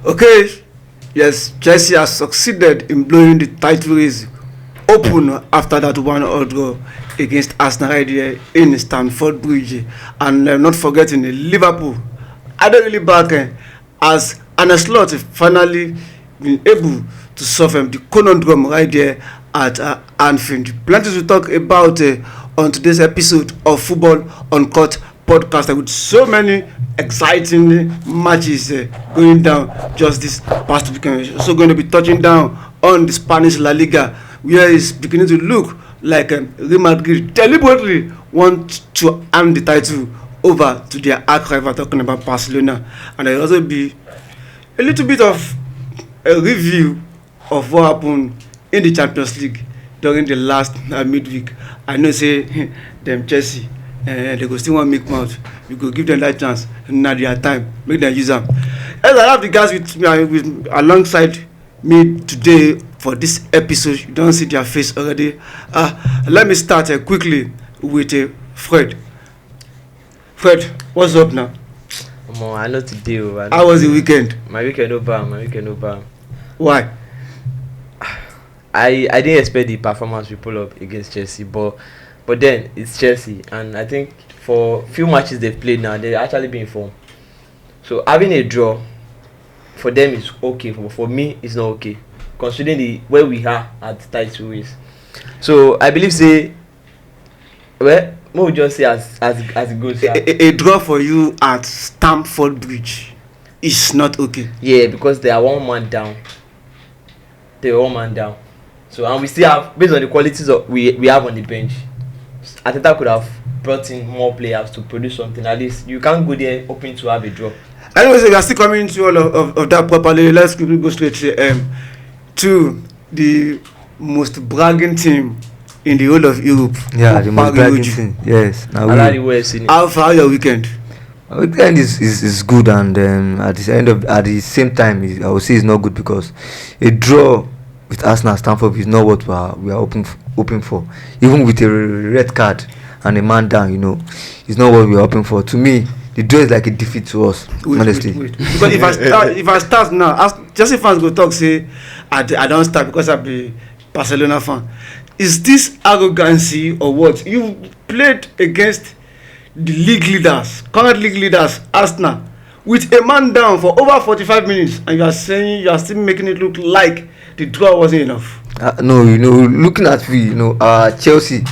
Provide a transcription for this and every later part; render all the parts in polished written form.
Okay, yes, Chelsea has succeeded in blowing the title race open after that 1-0 draw against Arsenal right here in Stamford Bridge. And not forgetting Liverpool, I don't really back as analysts finally been able to solve the conundrum right there at Anfield. Plenty to talk about on today's episode of Football Uncut podcast with so many exciting matches going down just this past weekend. Also going to be touching down on the Spanish La Liga, where it's beginning to look like Real Madrid deliberately want to hand the title over to their arch rival, talking about Barcelona. And there will also be a little bit of a review of what happened in the Champions League during the last midweek. I know say them Chelsea they go still want make mouth. We go give them that chance. Now their time, make them use them. As I have the guys with alongside me today for this episode, you don't see their face already. Let me start quickly with Fred. Fred, what's up now? I know today. How was the weekend? My weekend over. Why? I didn't expect the performance we pull up against Chelsea, but then it's Chelsea, and I think for few matches they've played now, they've actually been in form. So having a draw for them is okay, for me it's not okay, considering the where we are at the title race. So I believe what we just say as it goes. A draw for you at Stamford Bridge is not okay. Yeah, because they are one man down. So and we still have, based on the qualities we have on the bench, Ateta could have brought in more players to produce something. At least you can't go there hoping to have a draw. Anyways, we are still coming into all of that properly. Let's quickly go straight to the most bragging team in the whole of Europe. Yeah, the most bragging team. Yes. How far your weekend? My weekend is good, and at the same time, I would say it's not good because a draw with Arsenal at Stamford is not what we are hoping for. Even with a red card and a man down, it's not what we are hoping for. To me, the draw is like a defeat to us, honestly. Wait. Because if I start now, Chelsea fans go talk say I don't start because I be Barcelona fan. Is this arrogancy or what? You played against the current league leaders, Arsenal, with a man down for over 45 minutes, and you are saying you are still making it look like the draw wasn't enough. No, looking at Chelsea,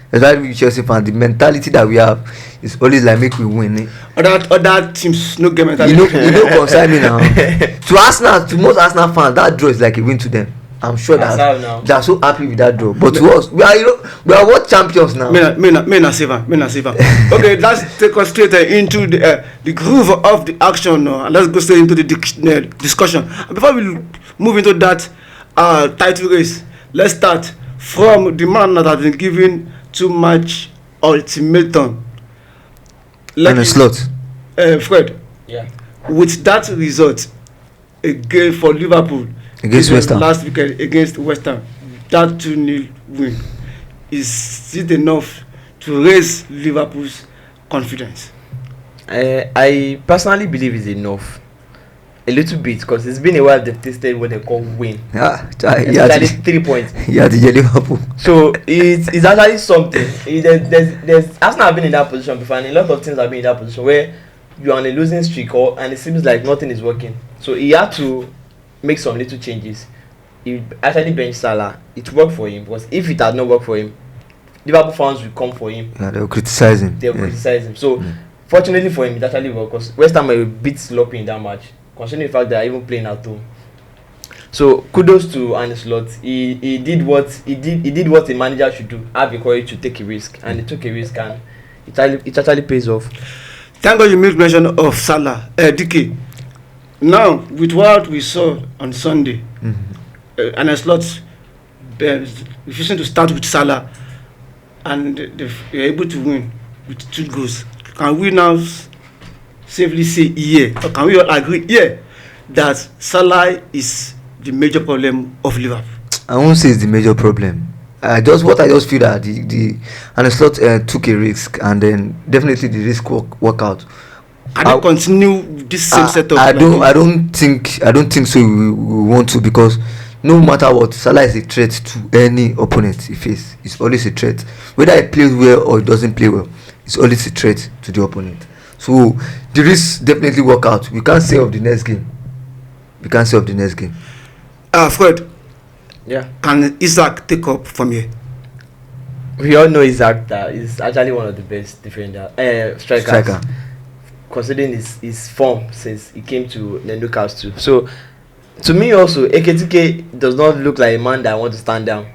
especially Chelsea fans, the mentality that we have is always like make we win. Other teams no get mentality. You don't concern me now. To most Arsenal fans, that draw is like a win to them. I'm sure that they are so happy with that draw. But to us, we are world champions now. Me na save. Okay, let's take us straight into the groove of the action now. Let's go straight into the discussion. And before we move into that title race, let's start from the man that has been given too much ultimatum. And a slot. Fred. Yeah. With that result, again for Liverpool against West Ham last weekend against West Ham, that 2-0 win, is it enough to raise Liverpool's confidence? I personally believe it's enough. A little bit, because it's been a while they've tasted what they call win. Especially 3 points. Yeah, the Liverpool. So it's actually something. There's Arsenal have been in that position before, and a lot of teams have been in that position where you're on a losing streak, and it seems like nothing is working. So he had to make some little changes. He actually benched Salah. It worked for him, because if it had not worked for him, Liverpool fans will come for him. Yeah, they'll criticize him. So fortunately for him, it actually worked, because West Ham were a bit sloppy in that match, considering the fact that they're even playing at home. So kudos to Arne Slot. He did what a manager should do. Have the courage to take a risk, and he took a risk, and it actually pays off. Thank God you made mention of Salah. DK. Now, with what we saw on Sunday, Arne Slot refusing to start with Salah, and they were able to win with 2 goals. Can we now safely say or can we all agree that Salah is the major problem of Liverpool? I won't say it's the major problem. I just feel that the Slot took a risk, and then definitely the risk work out. Can they continue this same setup? I don't think so. We want to, because no matter what, Salah is a threat to any opponent he faces. It's always a threat. Whether he plays well or he doesn't play well, it's always a threat to the opponent. So the risks definitely work out. We can't say of the next game. Fred. Yeah. Can Isaac take up from here? We all know Isaac that is actually one of the best strikers. Striker. Considering his form since he came to the Newcastle. So to me also, Ekitike does not look like a man that I want to stand down.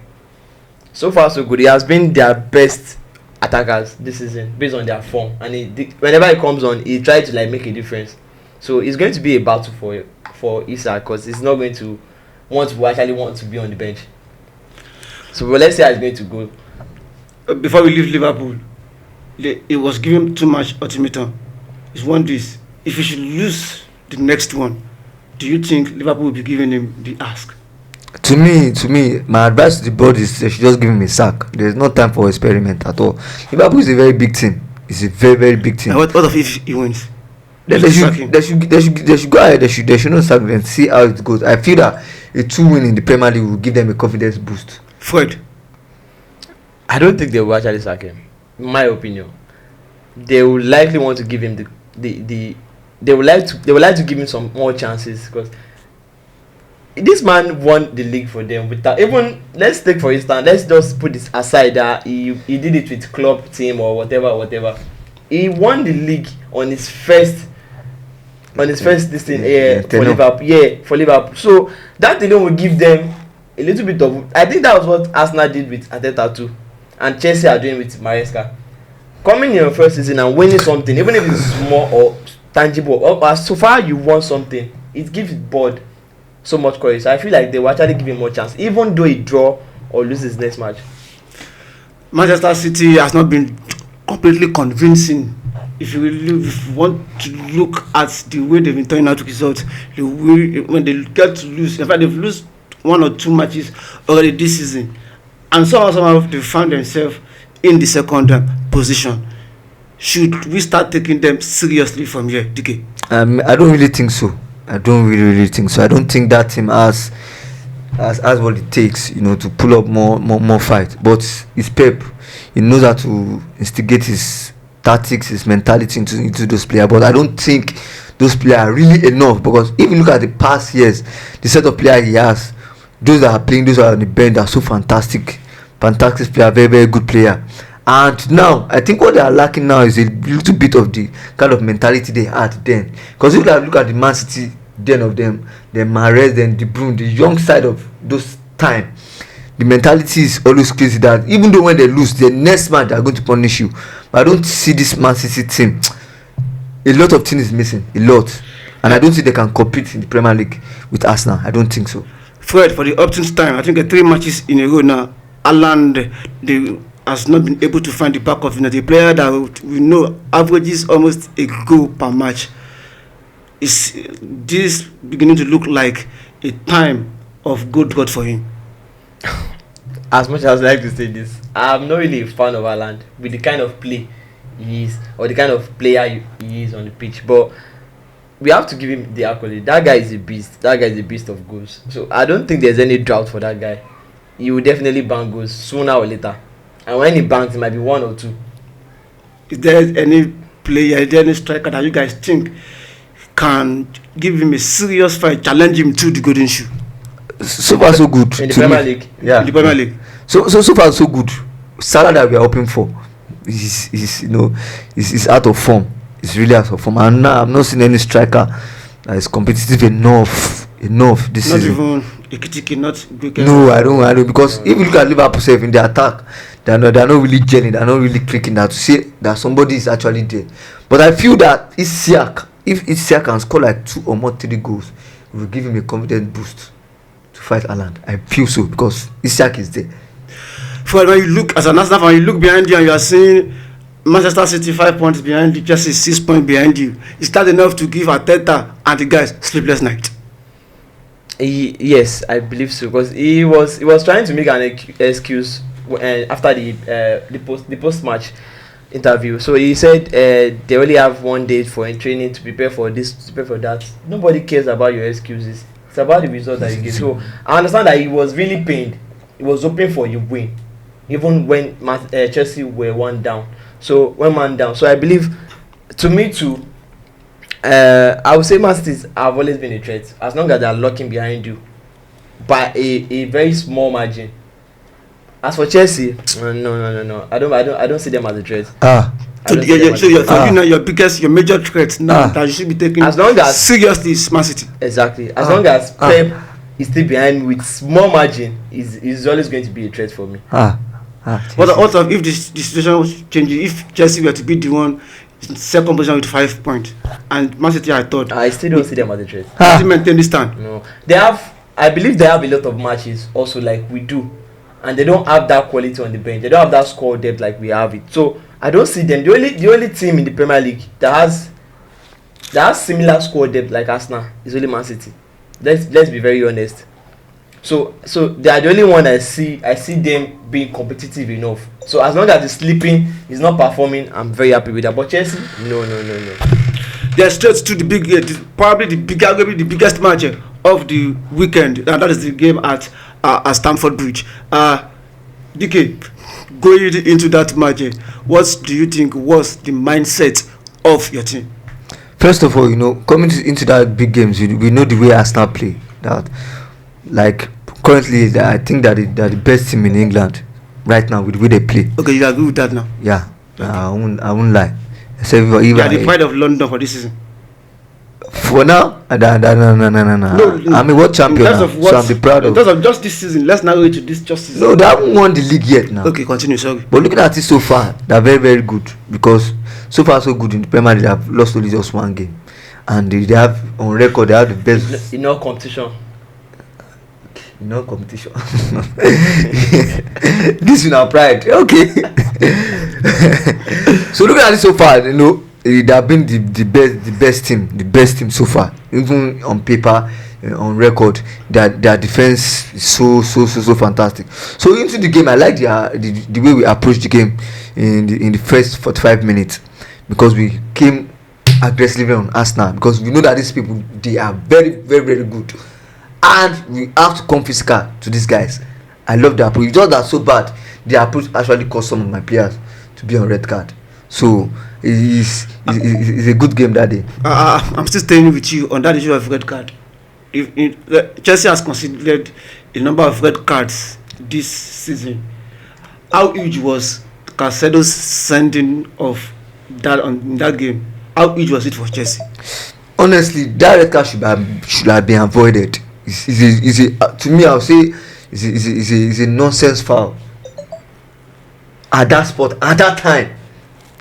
So far so good. He has been their best attackers this season based on their form, and whenever he comes on, he tries to like make a difference. So it's going to be a battle for Isaac, because he's not going to want to be on the bench. So let's see how it's going to go. Before we leave Liverpool, it was given too much ultimatum. It's one this. If he should lose the next one, do you think Liverpool will be giving him the ask? To me, my advice to the board is they should just give him a sack. There's no time for experiment at all. Liverpool is a very big team. It's a very, very big team. And what if he wins? They should go ahead. They should not sack and see how it goes. I feel that a 2-win in the Premier League will give them a confidence boost. Fred, I don't think they will actually sack him. In my opinion, they will likely want to give him they would like to give him some more chances, because this man won the league for them without even, let's take for instance, let's just put this aside that he did it with club team or whatever. He won the league on his first this thing for Liverpool. For Liverpool. So that alone will give them a little bit of, I think that was what Arsenal did with Arteta too, and Chelsea are doing with Maresca. Coming in your first season and winning something, even if it's small or tangible, or so far you won something, it gives the board so much courage. So I feel like they will actually give him more chance, even though he draw or loses next match. Manchester City has not been completely convincing. If you want to look at the way they've been turning out results, when they get to lose, in fact they've lost 1 or 2 matches already this season, and somehow they found themselves in the second position. Should we start taking them seriously from here, DK? I don't really think so. I don't really think so. I don't think that team has what it takes, to pull up more fight. But it's Pep. He knows how to instigate his tactics, his mentality into those players. But I don't think those players are really enough, because if you look at the past years, the set of players he has, those that are playing, those that are on the bench, are so fantastic player, very, very good player. And now I think what they are lacking now is a little bit of the kind of mentality they had then. Because if you look at the Man City then of them, the Mahrez, then De Bruyne, the young side of those time, the mentality is always crazy that even though when they lose, the next match they are going to punish you. But I don't see this Man City team. A lot of things is missing, a lot, and I don't think they can compete in the Premier League with Arsenal. I don't think so. Fred, for the Upton's time, I think 3 matches in a row now, Haaland has not been able to find the back of the player that we know averages almost a goal per match. Is this beginning to look like a time of good God for him? As much as I like to say this, I'm not really a fan of Haaland with the kind of play he is, or the kind of player he is on the pitch, but we have to give him the accolade. That guy is a beast. That guy is a beast of goals. So I don't think there's any drought for that guy. He will definitely bang goals sooner or later. And when he bangs, it might be 1 or 2. Is there any player, is there any striker that you guys think can give him a serious fight, challenge him to the golden shoe? So far so good. In the Premier League. Yeah. In the Premier League. So far so good. Salah that we are hoping for is out of form. It's really out of form. And now I'm not seeing any striker that is competitive enough this not season. Not even Ekitike, not Leaguea. No, I don't, because if you look at Liverpool self in the attack, they're not really gelling, they're not really clicking that to say that somebody is actually there. But I feel that if Siak can score like 2 or more 3 goals, it will give him a confident boost to fight Haaland. I feel so, because Siak is there. For when you look as an Arsenal fan, you look behind you and you are seeing Manchester City 5 points behind you, Chelsea 6 points behind you. Is that enough to give Arteta and the guys sleepless night? Yes, I believe so, because he was trying to make an excuse after the post match, interview. So he said they only have 1 day for training to prepare for this, to prepare for that. Nobody cares about your excuses. It's about the result that you get. So I understand that he was really pained. He was hoping for you win, even when Chelsea were 1 down. So when man down. So I believe, to me too, I would say Man City have always been a threat as long as they are locking behind you by a very small margin. As for Chelsea, no. I don't see them as a threat. So you know your major threat now that you should be taking as long as seriously is Man City. Exactly. As long as Pep is still behind me with small margin, is always going to be a threat for me. What if the situation changes? If Chelsea were to be the one in second position with 5 points and Man City are third, I still don't see them as a threat. Still maintain this stand. No, I believe they have a lot of matches also like we do, and they don't have that quality on the bench. They don't have that score depth like we have it. So I don't see them. The only team in the Premier League that has similar score depth like Arsenal is only Man City. Let's be very honest. So they are the only one I see them being competitive enough. So as long as the sleeping is not performing, I'm very happy with that. But Chelsea, no. They're straight to the probably the biggest match of the weekend, and that is the game at Stamford Bridge. DK, going into that match, what do you think was the mindset of your team? First of all, coming into that big games, we know the way Arsenal play. That, like, currently, I think that they're the best team in England right now with the way they play. Okay, you agree with that now? Yeah, okay. I won't lie. You are the pride of London for this season. For now, no. I'm a world champion now, so I'm the proud of. In terms of just this season, let's narrow it to this just season. No, they haven't won the league yet now. Okay, continue, sorry. But looking at it so far, they're very, very good, because so far so good in the Premier League. They have lost only just 1 game, and they have on record they have the best in all competition. No competition. This is our pride. Okay. So looking at it so far, they have been the best team so far. Even on paper, on record, their defense is so fantastic. So into the game, I like the way we approached the game in the first 45 minutes, because we came aggressively on Arsenal, because we know that these people, they are very, very, very good. And we have to come physical to these guys. I love the approach. It's just that so bad. The approach actually caused some of my players to be on red card. So it's a good game that day. I'm still staying with you on that issue of red card. Chelsea has considered a number of red cards this season. How huge was Caicedo's sending of that in that game? How huge was it for Chelsea? Honestly, that red card should have been avoided. To me, I would say it's a nonsense foul. At that spot, at that time,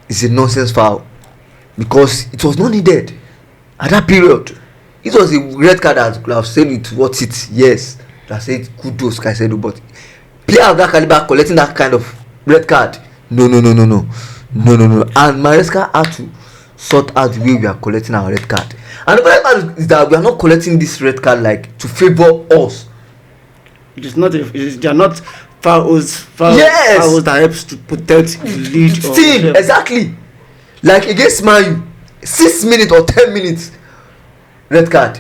it's a nonsense foul, because it was not needed at that period. It was a red card that could have saved it what it. Yes, that said kudos Caicedo, but player of that caliber collecting that kind of red card, no. And Maresca had to sort out the way we are collecting our red card. And the best part is that we are not collecting this red card like to favor us. They are not fouls yes. That helps to protect the lead. Team, exactly. Like against Man U, 6 minutes or 10 minutes red card.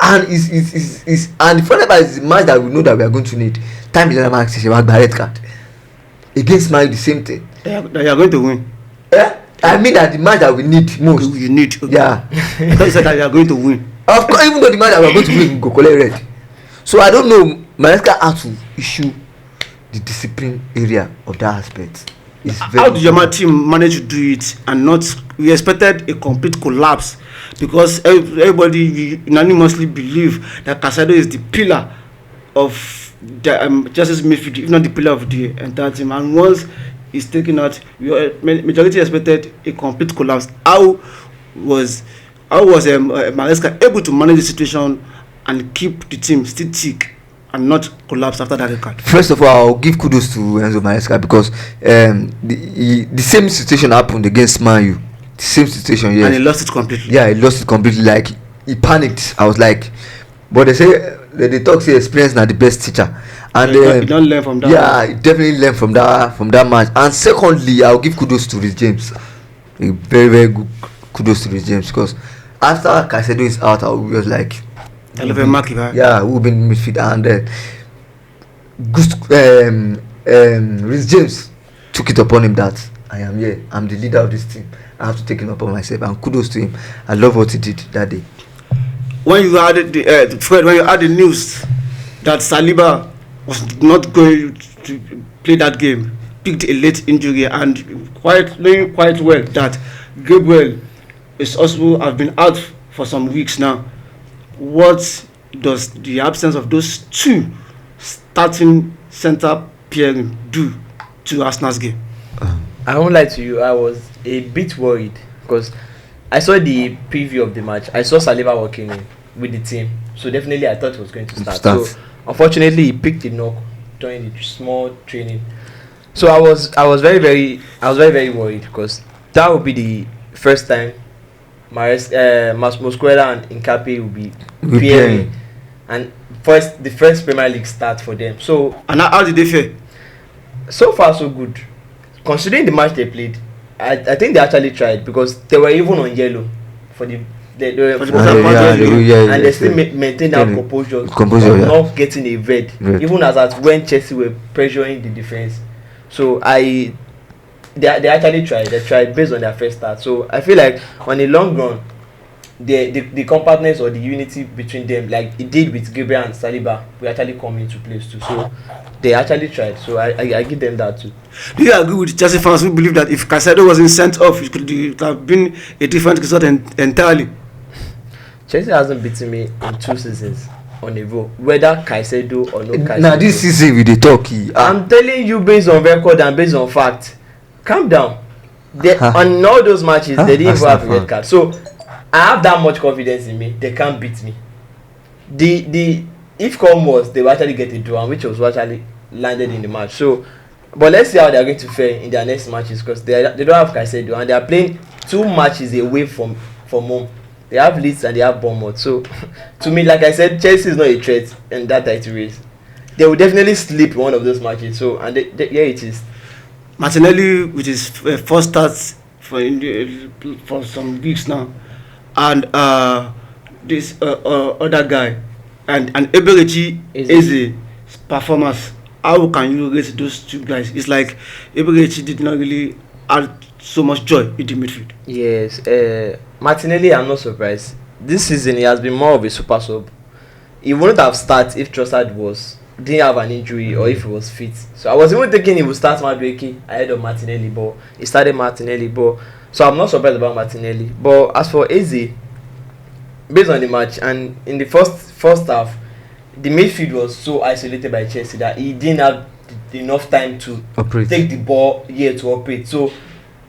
And and the funny part is the match that we know that we are going to need. Time is the red card. Against Man U, the same thing. They are going to win. Yeah? I mean that the match that we need most. You need. Okay. Yeah. Because you said that you are going to win. Of course, even though the match that we are going to win, we go collect red. So I don't know. Maresca had to issue the discipline area of that aspect. How did your team manage to do it and not? We expected a complete collapse, because everybody unanimously believe that Caicedo is the pillar of the Chelsea's midfield, if not the pillar of the entire team. And once he's taken out, majority expected a complete collapse. How was Maresca able to manage the situation and keep the team still thick and not collapse after that record? First of all, I'll give kudos to Enzo Maresca, because the same situation happened against Man U. The same situation, yes. And he lost it completely. Yeah, he lost it completely. Like, he panicked. I was like, but they talk say experience not the best teacher. And you don't learn from that. Yeah, I definitely learn from that match. And secondly, I'll give kudos to Rhys James. A very very good kudos to Rhys James, because after Caicedo is out, I was like, yeah, we've been midfield, and Rhys James took it upon him that I am here, I'm the leader of this team, I have to take it upon myself, and kudos to him. I love what he did that day. When you had Fred, when you had the news that Saliba was not going to play that game, picked a late injury, and knowing quite well that Gabriel is also have been out for some weeks now, what does the absence of those two starting centre pairing do to Arsenal's game? I won't lie to you, I was a bit worried because I saw the preview of the match. I saw Saliba working in with the team, so definitely I thought he was going to start. So unfortunately, he picked a knock during the small training. So I was very very worried because that would be the first time Mosquera and Nkapi will be pairing, and the first Premier League start for them. So and how did they fare? So far so good, considering the match they played. I think they actually tried because they were even on yellow for the and they still maintain that composure not getting a red, even as at when Chelsea were pressuring the defense. So they actually tried. They tried based on their first start. So I feel like on the long run, the compactness or the unity between them, like it did with Gabriel and Saliba, will actually come into place too. So they actually tried. So I give them that too. Do you agree with Chelsea fans who believe that if Caicedo wasn't sent off, it could have been a different result entirely? Chelsea hasn't beaten me in 2 seasons on a row, whether Caicedo or no Caicedo. Now this season with the talkie, I'm telling you based on record and based on fact. Calm down. On all those matches, they didn't even have a red card. So I have that much confidence in me. They can't beat me. The if come was they will actually get a draw, which was actually landed in the match. So, but let's see how they are going to fare in their next matches because they don't have Caicedo and they are playing 2 matches away from home. They have Leeds and they have Bournemouth. So, to me, like I said, Chelsea is not a threat in that title race. They will definitely sleep in one of those matches. So, and here it is. Martinelli with his first starts for some weeks now, and this other guy, and Eberechi Eze performance. How can you rate those two guys? It's like Eberechi did not really add so much joy in the midfield. Yes, Martinelli, I'm not surprised. This season he has been more of a super sub. He wouldn't have started if Trossard didn't have an injury or if he was fit. So I was even thinking he would start Madueke ahead of Martinelli, but he started Martinelli. But so I'm not surprised about Martinelli. But as for Eze, based on the match and in the first half, the midfield was so isolated by Chelsea that he didn't have enough time to take the ball to operate. So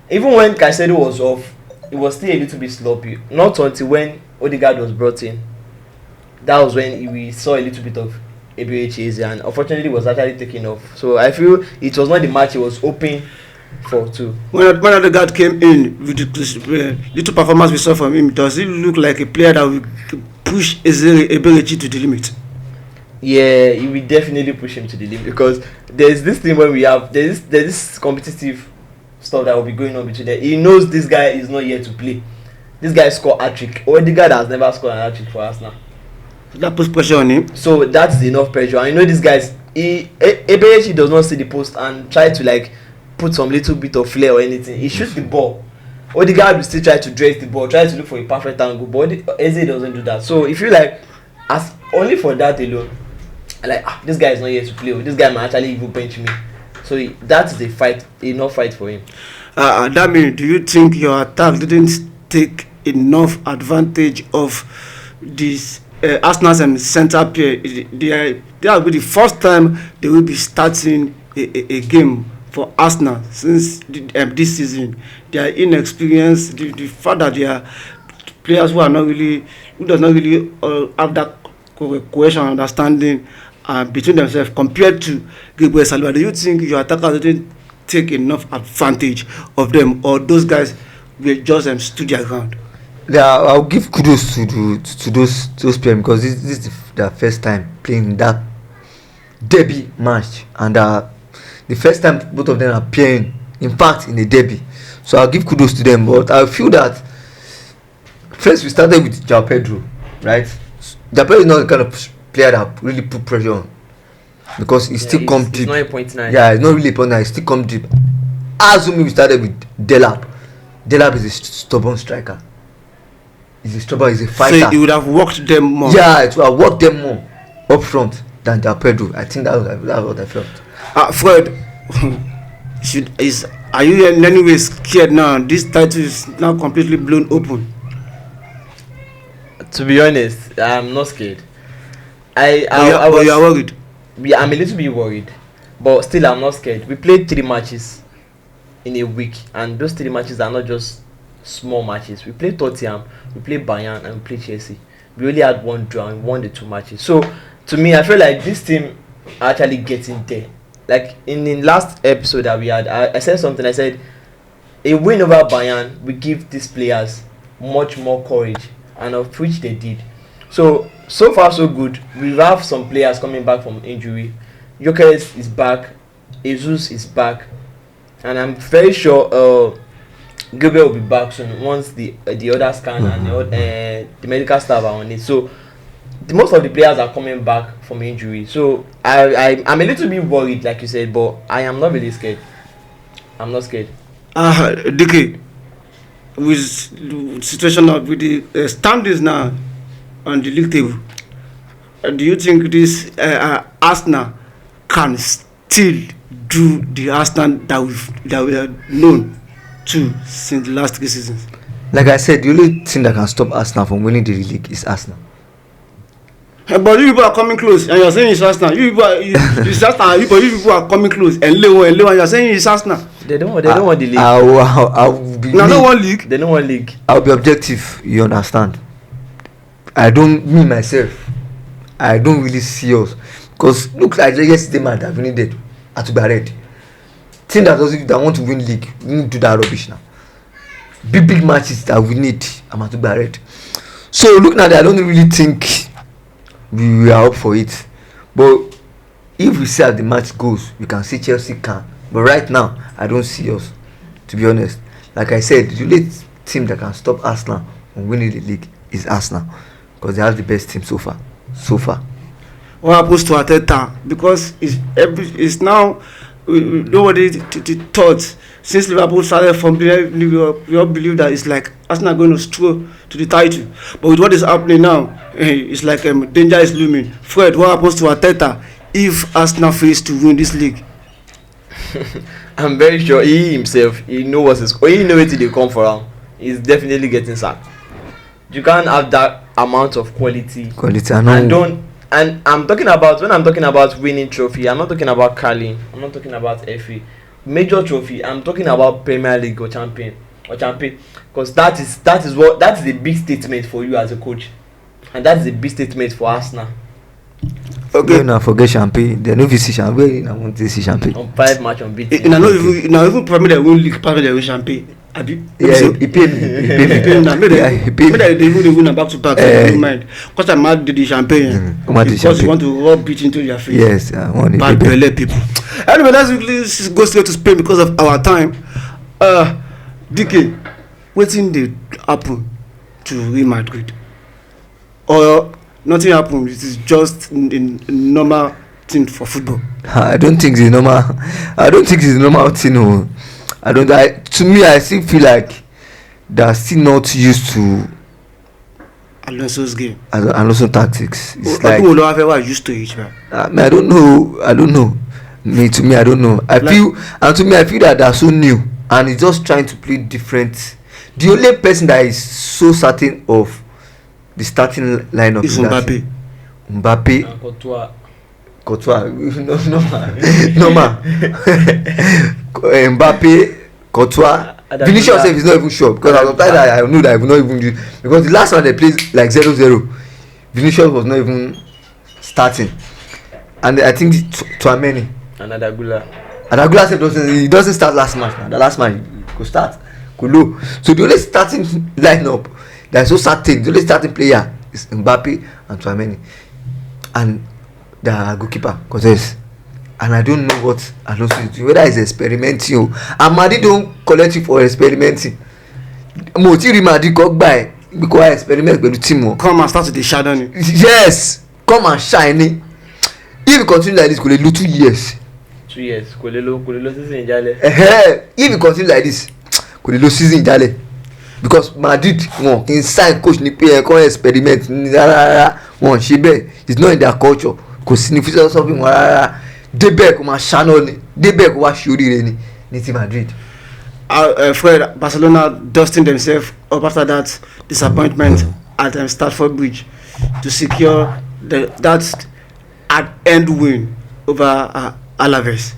even when Caicedo was off, it was still a little bit sloppy. Not until when Odegaard was brought in, that was when we saw a little bit of Eberechi, and unfortunately it was actually taken off. So I feel it was not the match he was hoping for too. When Odegaard came in with the little performance we saw from him, does he look like a player that will push Eberechi to the limit? Yeah, he will definitely push him to the limit because there's this thing where there's this competitive stuff that will be going on between them. He knows this guy is not here to play. This guy scored hat-trick. Odegaard has never scored an hat-trick for Arsenal. That puts pressure on him. So that's enough pressure. And you know these guys, Eberechi does not see the post and try to like put some little bit of flair or anything. He shoots the ball. Odegaard will still try to dress the ball, try to look for a perfect angle, but Eze doesn't do that. So if you like, as only for that alone, like this guy is not here to play. This guy might actually even bench me. So that's enough fight for him. That means, do you think your attack didn't take enough advantage of this Arsenal's and centre pair? They will be the first time they will be starting a game for Arsenal since this season. They are inexperienced. The fact that they are players who does not really have that cohesion and understanding between themselves compared to Gabriel Saliba. Do you think your attackers didn't take enough advantage of them, or those guys will just stood their ground? Yeah, I'll give kudos to those players because this is their first time playing that derby match, and the first time both of them are appearing, in fact, in a derby. So I'll give kudos to them. But I feel that first we started with João Pedro, right? João Pedro is not the kind of player that really put pressure on, because he still come deep. It's not a point nine. Yeah, it's not really a point nine. He still come deep. Assuming we started with Delap. Delap is a stubborn striker. He's a fighter. So he would have worked them more. Yeah, it would have worked them more up front than João Pedro. I think that's what I felt. Fred, are you in any way scared now? This title is now completely blown open. To be honest, I'm not scared. You are worried. Yeah, I'm a little bit worried, but still I'm not scared. We played 3 matches in a week, and those 3 matches are not just small matches. We played Tottenham, we played Bayern, and we played Chelsea. We only had 1 draw and won the 2 matches. So to me, I feel like this team are actually getting there. Like in the last episode that we had, I said something. I said a win over Bayern will give these players much more courage, and of which they did. So far so good. We have some players coming back from injury. Gyökeres is back, Jesus is back, and I'm very sure Gabriel will be back soon once the other scan and the medical staff are on it. So most of the players are coming back from injury. So I'm a little bit worried, like you said, but I am not really scared. I'm not scared. DK, with situation with the standings now on the league table, do you think this Arsenal can still do the Arsenal that we are known to since the last 3 seasons? Like I said, the only thing that can stop Arsenal from winning the league is Arsenal. But you people are coming close, and you're saying it's Arsenal. You people are coming close, and Leaguea, and you're saying it's Arsenal. They don't want the league. Don't want league. They don't want league. I'll be objective. You understand? I don't really see us, because look like yesterday man that we needed to be ready. Team that want to win league, we need to do that rubbish now. Big matches that we need, I'm to be ready. So looking at that, I don't really think we are up for it. But if we see how the match goes, we can see Chelsea can. But right now, I don't see us, to be honest. Like I said, the only team that can stop Arsenal from winning the league is Arsenal, because they have the best team so far. What happens to Arteta? Because it's now nobody thought since Liverpool started from there, we all believe that it's like Arsenal going to stroll to the title. But with what is happening now, it's like danger is looming. Fred, what happens to Arteta if Arsenal fails to win this league? I'm very sure he himself, he knows where they come from. He's definitely getting sacked. You can't have that amount of quality. I know. And I'm talking about, when I'm talking about winning trophy, I'm not talking about Carling, I'm not talking about FA. Major trophy, I'm talking about Premier League or champion. Because that is a big statement for you as a coach. And that is a big statement for Arsenal. Okay, now forget champagne. They no see champagne. I want to see champagne. On 5 match on beat. Now even Premier League win league, Premier League win champagne. Yeah, he paid me. Maybe they win back to back. I don't mind. Because I'm mad the champagne. Because you want to rub it into their face. Yes, I want it. Bad belly people. Anyway, let's go straight to Spain because of our time. DK, what thing did happen to Real Madrid? Or nothing happened? It is just in normal thing for football. I don't think it's normal. Thing. To me, I still feel like they're still not used to Alonso's game. Alonso tactics. It's like people are used to it, man. I don't know. I don't know. I feel that they're so new and he's just trying to play different. The only person that is so certain of the starting lineup is Mbappe. And Courtois. No man. Mbappe, Courtois. Vinicius is not even sure, because I know that I will not even do, because the last one they played like 0-0. Vinicius was not even starting, and I think Tchouaméni and Adagula said he doesn't start last match. Now the last match could start, could low. So the only starting lineup that is so certain, the only starting player is Mbappe and Tchouaméni, and the goalkeeper, Cause and I don't know what Alonso is doing, whether he's experimenting o, and Madrid don collect you for experimenting. Mo ti rí Madrid kọ́ gbà ẹ́ because experiment pẹ̀lú team wọn. Come and start to dey shadow ni. Yes, come and shine ni. If you continue like this, kò lè lo 2 years. 2 years kò lè lo season ìjálẹ̀. If you continue like this, kò lè lo season ìjálẹ̀ because Madrid wọn kì í sign coach ní pé ẹ kọ́ experiment ní rárá wọn ṣe bẹ́ẹ̀, it's not in their culture, kò sí ní philosophy wọn rárá. Débẹ̀ kò máa ṣáná ni, débẹ̀ kò wá ṣe oríire ni ní ti Madrid. Fred, Barcelona dusting themselves up after that disappointment at Stamford Bridge to secure that end win over Alaves.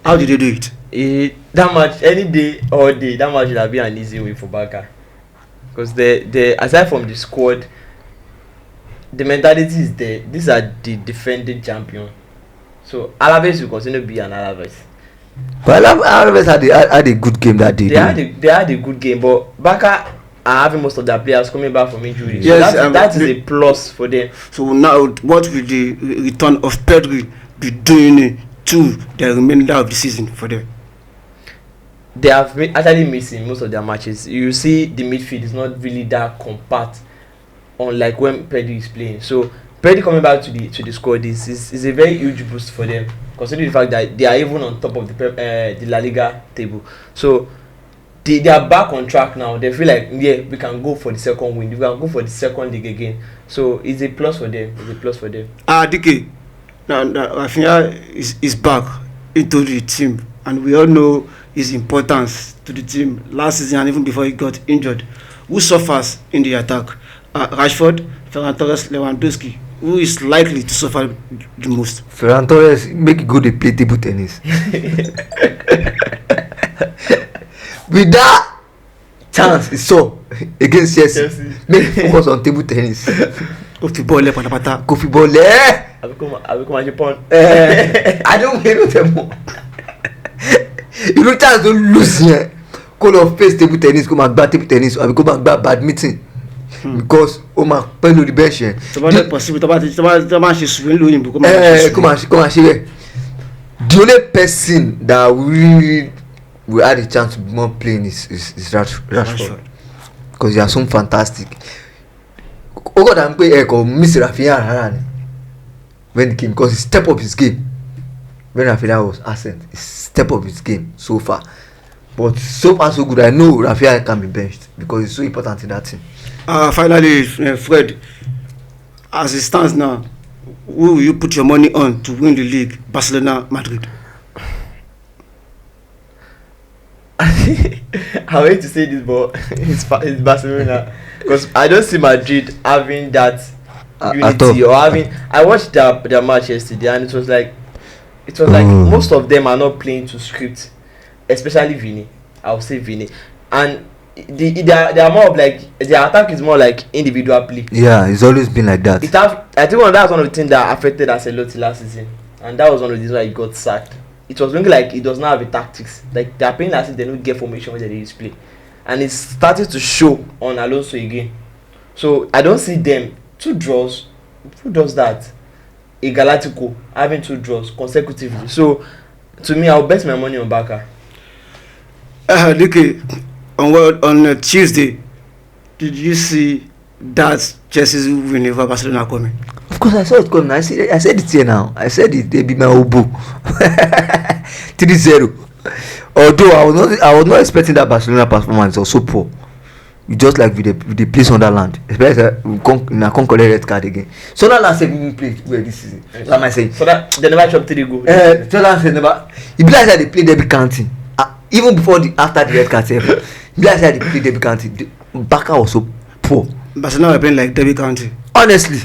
How did they do it? That match, any day or day, that match will be an easy win for Barca. Because the aside from the squad, the mentality is there. These are the defending champion. So Alaves will continue to be an Alaves. But Alaves had a good game that day. They had a good game, but Barca are having most of their players coming back from injury. Yes, so that is a plus for them. So now, what will the return of Pedri be doing to the remainder of the season for them? They have actually missing most of their matches. You see, the midfield is not really that compact, unlike when Pedri is playing. So Pedri coming back to the squad is a very huge boost for them, considering the fact that they are even on top of the La Liga table. So they are back on track now. They feel like, yeah, we can go for the second win. We can go for the second league again. So it's a plus for them. DK, now Rafinha is back into the team, and we all know his importance to the team last season and even before he got injured. Who suffers in the attack? Rashford, Ferran Torres, Lewandowski. Who is likely to suffer the most? Ferran Torres make good dey play table tennis. With that chance he saw against Chelsea, make focus on table tennis. Kofi ball patapata. Kofi ball Abikoma Japan. I don't hear them more. You know chance to lose here. Call of face table tennis, come and gba table tennis, or come and gba badminton. Because o ma pẹ́ lórí bench yẹn. Tó bá dé possible tó bá ṣe sùn lóyìn bó come and share. The only person that really will had a chance to be more playing is Rashford. Because he has some fantastic. Ogo dan pe e ko miss Rafinha rara ni when he came, because he step up his game. When Rafinha was absent, he step up his game so far. But so far so good. I know Rafinha can be benched because he's so important in that team. Finally, Fred, as it stands now, who will you put your money on to win the league? Barcelona, Madrid. I hate to say this, but it's Barcelona, because I don't see Madrid having that unity or having. I watched their match yesterday, and it was like most of them are not playing to script, especially Vini. I would say Vini, and they are more of like their attack is more like individual play. Yeah, it's always been like that. I think that's one of the things that affected Ancelotti last season, and that was one of the reasons why he got sacked. It was looking like he does not have a tactics. Like they are playing as if they don't get formation when they display, and it's started to show on Alonso again. So I don't see them 2 draws. Who does that? A Galactico having 2 draws consecutively. So to me, I'll bet my money on Barca. Okay. On Tuesday, did you see that Chelsea's win over Barcelona coming? Of course, I saw it coming. I said it here now. I said it. They be my obo. 3-0. Although I was not expecting that Barcelona performance was so poor. We just like with the play Sunderland. Especially we can't collect red card again. Sunderland said we didn't play well this season. What am I saying? So that they never chopped 3 goals. Sunderland said never. It be like that they played every counting. Even before after the red card, they played Derby County. Barca was so poor. Barcelona were playing like Derby County. Honestly,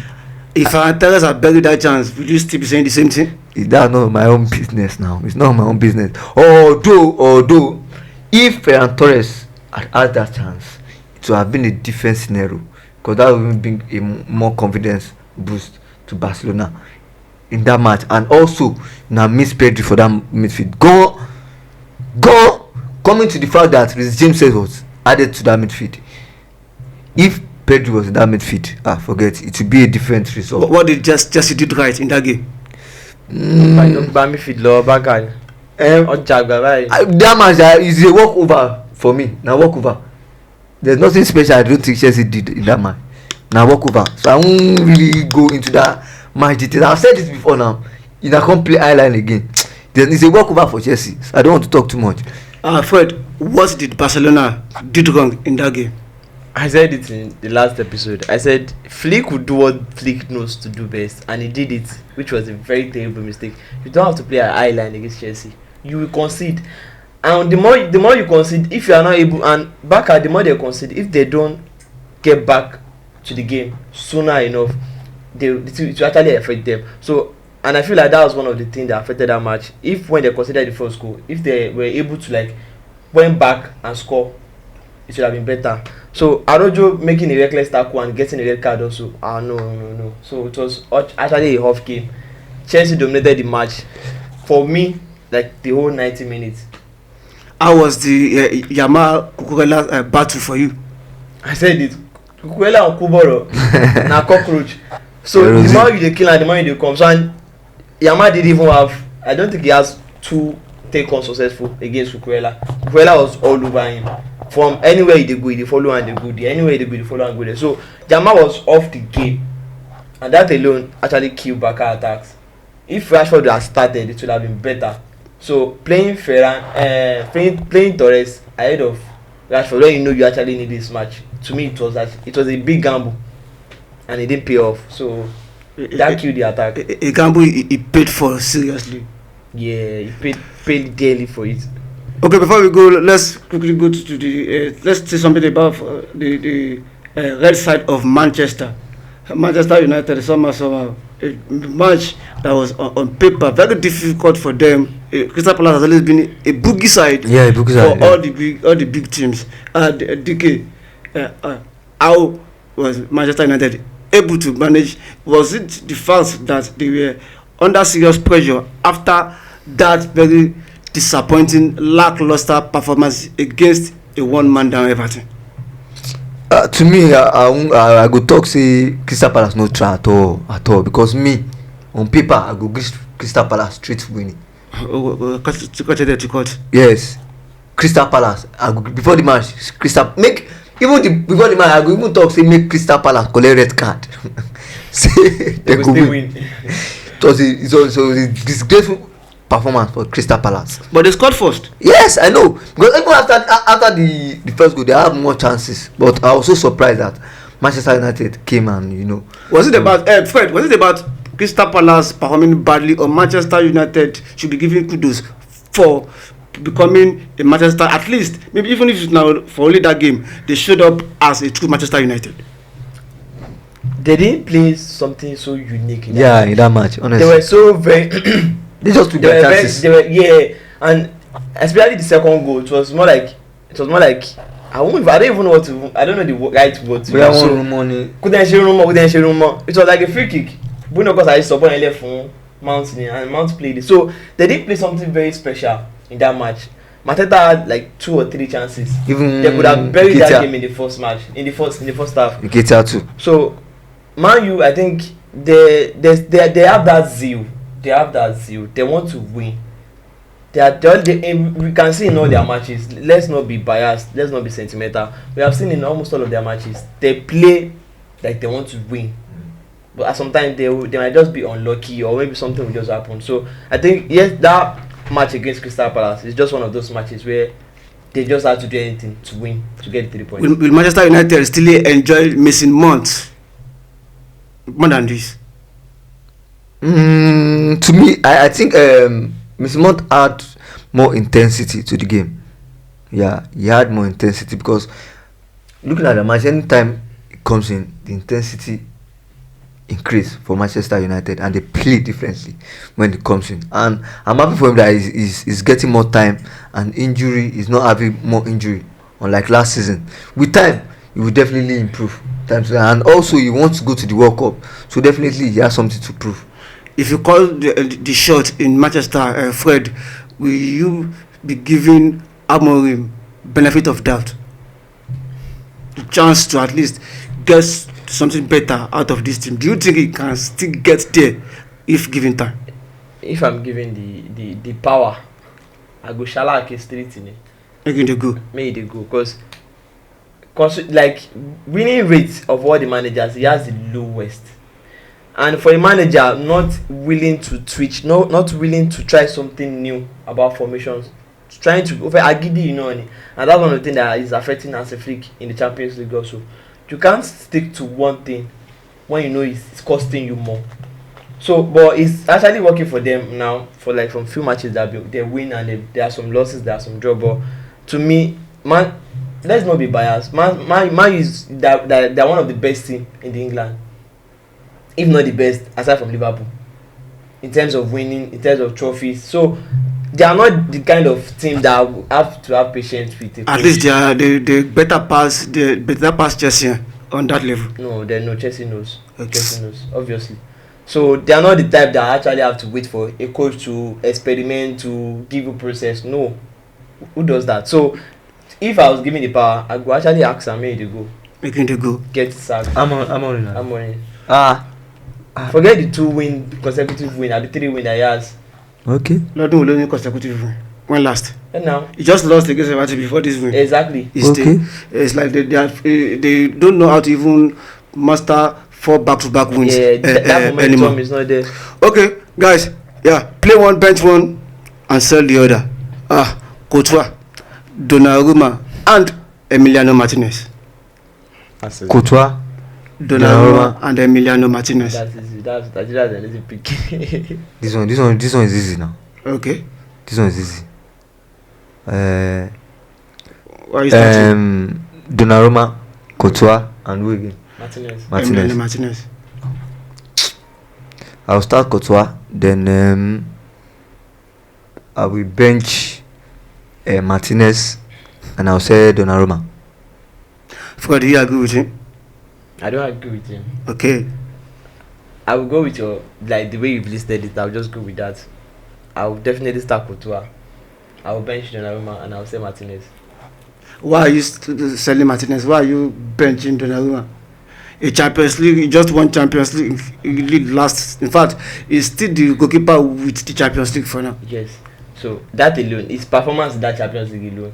if Ferran Torres had buried that chance, would you still be saying the same thing? That's not my own business now. It's not my own business. Although, if Ferran Torres had that chance, it would have been a different scenario, because that would bring a more confidence boost to Barcelona in that match, and also now miss Pedri for that midfield. Go coming to the fact that James was added to that midfield. If Pedro was in that midfield, forget it will be a different result. What did Jesse did right in that game? Midfield lower back guy. That match is a walkover for me. Now walkover. There's nothing special I don't think Chelsea did in that match. Now walkover. So I won't really go into that match details. I've said this before now. You can't play highline again. It's a walkover for Chelsea. So I don't want to talk too much. Fred, what did Barcelona did wrong in that game? I said it in the last episode. I said Flick would do what Flick knows to do best, and he did it, which was a very terrible mistake. You don't have to play an eye line against Chelsea. You will concede, and the more you concede, if you are not able, and back at the more they concede, if they don't get back to the game sooner enough, it will actually affect them. So, and I feel like that was one of the things that affected that match. If when they considered the first goal, if they were able to went back and score, it should have been better. So Arojo making a reckless tackle and getting a red card also. No. So it was actually a half game. Chelsea dominated the match. For me, the whole 90 minutes. How was the Yamal Cucurella battle for you? I said it. Cucurella and Kuboro na cockroach. So the more you kill and the more you come. So and Yamal didn't even have. I don't think he has 2 take-on successful against Cucurella. Cucurella was all over him. From anywhere he go, he follow and they go there. Anywhere he go, he follow and go there. So Yamal was off the game, and that alone actually killed Barca attacks. If Rashford had started, it would have been better. So playing playing Torres ahead of Rashford when you know you actually need this match. To me, it was a big gamble, and it didn't pay off. So that killed the attack. A gamble he paid for seriously. Yeah, he paid dearly for it. Okay, before we go, let's quickly go to the let's say something about the red side of Manchester United. Somehow a match that was on paper very difficult for them. Crystal Palace has always been a boogie side. Yeah, a boogie side. For all the big teams. DK, how was Manchester United able to manage? Was it the fact that they were under serious pressure after that very disappointing, lackluster performance against a one-man down Everton? To me, I go talk say Crystal Palace no try at all because me on paper I go give Crystal Palace straight winning. Yes, Crystal Palace. I go before the match. Before the match I go even talk say make Crystal Palace collect red card. Say they go still win. It was a disgraceful performance for Crystal Palace. But they scored first. Yes, I know. Because even after the first goal, they have more chances. But I was so surprised that Manchester United came and Was it about Fred? Was it about Crystal Palace performing badly, or Manchester United should be given kudos for becoming a Manchester? At least, maybe even if it's now for only that game, they showed up as a true Manchester United. They didn't play something so unique in that match. Honestly, they were so very. They just took their chances. And especially the second goal, it was more like I don't even know what to. I don't know the right word to use. Couldn't share rumor. It was like a free kick. Bruno because I support and left from Mount and Mount played it. So they did play something very special in that match. Mateta had 2 or 3 chances. Even they could have buried that game in the first match, in the first half. Leaguea too. So Man U, I think they have that zeal. They have that zeal. They want to win. We can see in all their matches. Let's not be biased. Let's not be sentimental. We have seen in almost all of their matches, they play like they want to win. But sometimes they might just be unlucky, or maybe something will just happen. So I think yes, that match against Crystal Palace is just one of those matches where they just have to do anything to win, to get 3 points. Will Manchester United still enjoy missing months more than this? To me, I think Mr. Mount had more intensity to the game. Yeah, he had more intensity because looking at the match, anytime it comes in, the intensity increase for Manchester United, and they play differently when it comes in. And I'm happy for him that he's getting more time, and injury is not having more injury unlike last season. With time, he will definitely improve. And also he wants to go to the World Cup, so definitely he has something to prove. If you call the shot in Manchester, Fred, will you be giving Amorim benefit of doubt, the chance to at least get something better out of this team? Do you think he can still get there if given time? If I'm given the power, I go shala straight in it. Making the go. Make it go because like winning rate of all the managers, he has the lowest. And for a manager not willing to switch, not willing to try something new about formations, trying to over agidi, and that's one of the things that is affecting us a freak in the Champions League also. You can't stick to one thing when you know it's costing you more. So, but it's actually working for them now. For like from few matches that they win and there are some losses, there are some draw. But to me, man, let's not be biased. Man is that they're one of the best team in the England, if not the best, aside from Liverpool, in terms of winning, in terms of trophies. So they are not the kind of team that have to have patience with. At least they better pass Chelsea on that level. No, Chelsea knows. Okay. Chelsea knows, obviously. So they are not the type that actually have to wait for a coach to experiment, to give you process. No, who does that? So if I was given the power, I would actually ask Amir to go. Making the go. Get sacked. I'm on it. I'm on it. Forget the 2 consecutive win, and the 3 win that he has. Okay. London will only consecutive win. When last? And now He just lost against Everton before this win. exactly. It's like they don't know how to even master 4 back-to-back wins. Yeah, that momentum anymore. is not there. Okay, guys. Yeah, play one, bench one, and sell the other. Courtois, Donnarumma, and Emiliano Martinez. Courtois, Donnarumma and Emiliano Martinez. That's easy. That's an easy pick. This one is easy now. Okay. This one is easy. Why is that? Donnarumma, Courtois, and who again? Martinez. Emiliano Martinez. I'll start Courtois, then I will bench Martinez, and I'll say Donnarumma. Fred, do you agree with him? I don't agree with him. Okay. I will go with your the way you've listed it. I'll just go with that. I will definitely start Courtois. I will bench Donnarumma and I will say Martinez. Why are you selling Martinez? Why are you benching Donnarumma? A Champions League, he just won Champions League last. In fact, he's still the goalkeeper with the Champions League for now. Yes. So that alone, his performance in that Champions League alone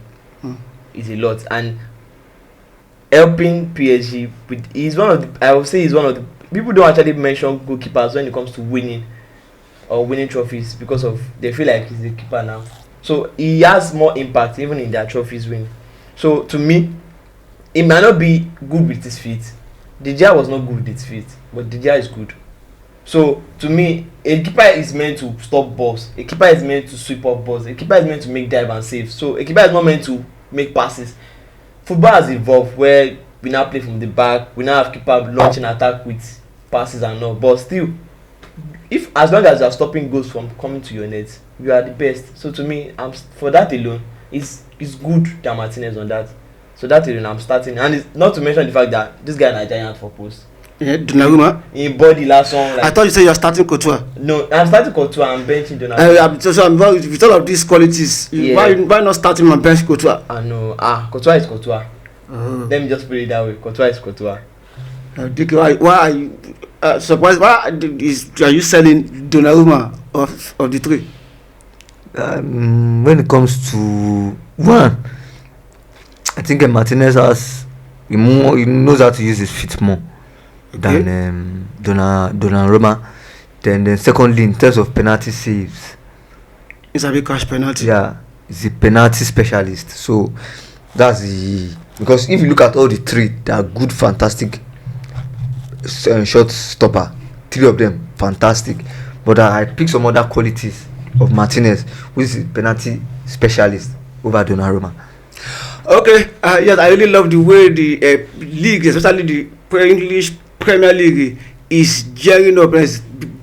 is a lot, and helping PSG with he's one of the people don't actually mention goalkeepers when it comes to winning trophies because of they feel like he's the keeper now. So he has more impact even in their trophies win. So to me, he might not be good with his feet. Leaguea was not good with his feet, but Leaguea is good. So to me, a keeper is meant to stop balls. A keeper is meant to sweep up balls. A keeper is meant to make dive and save. So a keeper is not meant to make passes. Football has evolved where we now play from the back. We now have keeper launching attack with passes and all. But still, if as long as you are stopping goals from coming to your net, you are the best. So to me, for that alone, it's good that Martinez on that. So that alone, I'm starting, and it's not to mention the fact that this guy is a giant for post. Yeah, Donnarumma. In body last one. Like, I thought you said you are starting Courtois. No, I'm starting Courtois and benching Donnarumma. With all of these qualities, why not starting my bench Courtois? I know. Courtois is Courtois. Let me just put it that way. Courtois is Courtois. Why are you surprised? Why are you selling Donnarumma of the three? When it comes to one, I think Martinez he knows how to use his feet more than Donnarumma. Then secondly, in terms of penalty saves, It's a big cash penalty. yeah, he's a penalty specialist. So that's because if you look at all the three, they are good, fantastic shot stopper. 3 of them fantastic, but I pick some other qualities of Martinez, who is a penalty specialist, over Donnarumma. Okay, yes, I really love the way the league, especially the English Premier League, is gearing up and is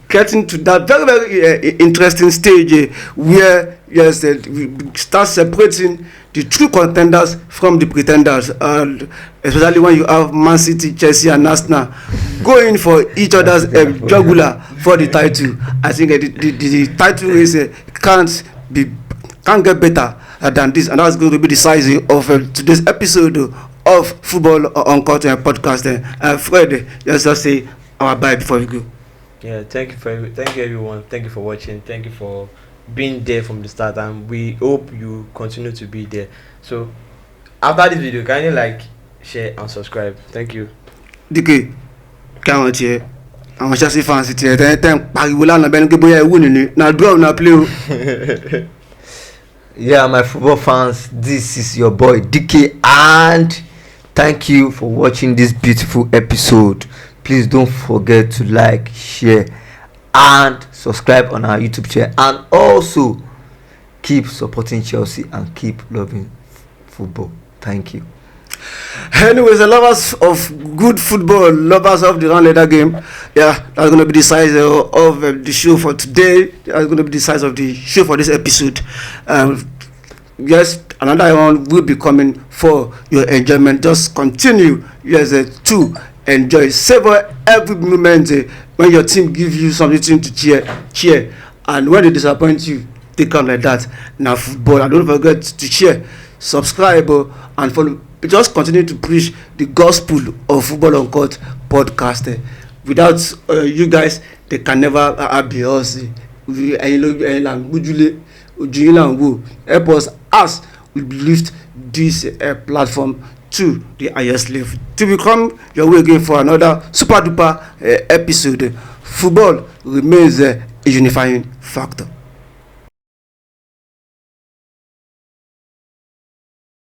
getting to that very, very interesting stage where yes, we start separating the true contenders from the pretenders, especially when you have Man City, Chelsea, and Arsenal going for each other's jugular for the title. I think the title race can't get better than this, and that's going to be the size of today's episode of Football Uncut podcast. Fred, just say our bye before we go. Yeah, thank you everyone. Thank you for watching. Thank you for being there from the start, and we hope you continue to be there. So after this video, kindly like, share and subscribe. Thank you. DK, káwọn tiẹ̀ àwọn Chelsea fans tiẹ̀ tẹ́ ń pariwo lánàá bẹ́ẹ̀ ni pé bóyá ewu nìní na draw na play o. Yeah, my football fans, this is your boy DK, and thank you for watching this beautiful episode. Please don't forget to like, share, and subscribe on our YouTube channel, and also keep supporting Chelsea and keep loving football. Thank you. Anyways, the lovers of good football, lovers of the round leather game, yeah, that's going to be the size of the show for today. That's going to be the size of the show for this episode. Yes, another one will be coming for your enjoyment. Just continue, yes, to enjoy, savor every moment when your team gives you something to cheer, and when they disappoint you, they come like that. Now football, and don't forget to share, subscribe, and follow. Just continue to preach the gospel of Football Uncut podcast. Without you guys, they can never be us. Help us as we lift this platform to the highest level. Till we come your way again for another super duper episode, football remains a unifying factor.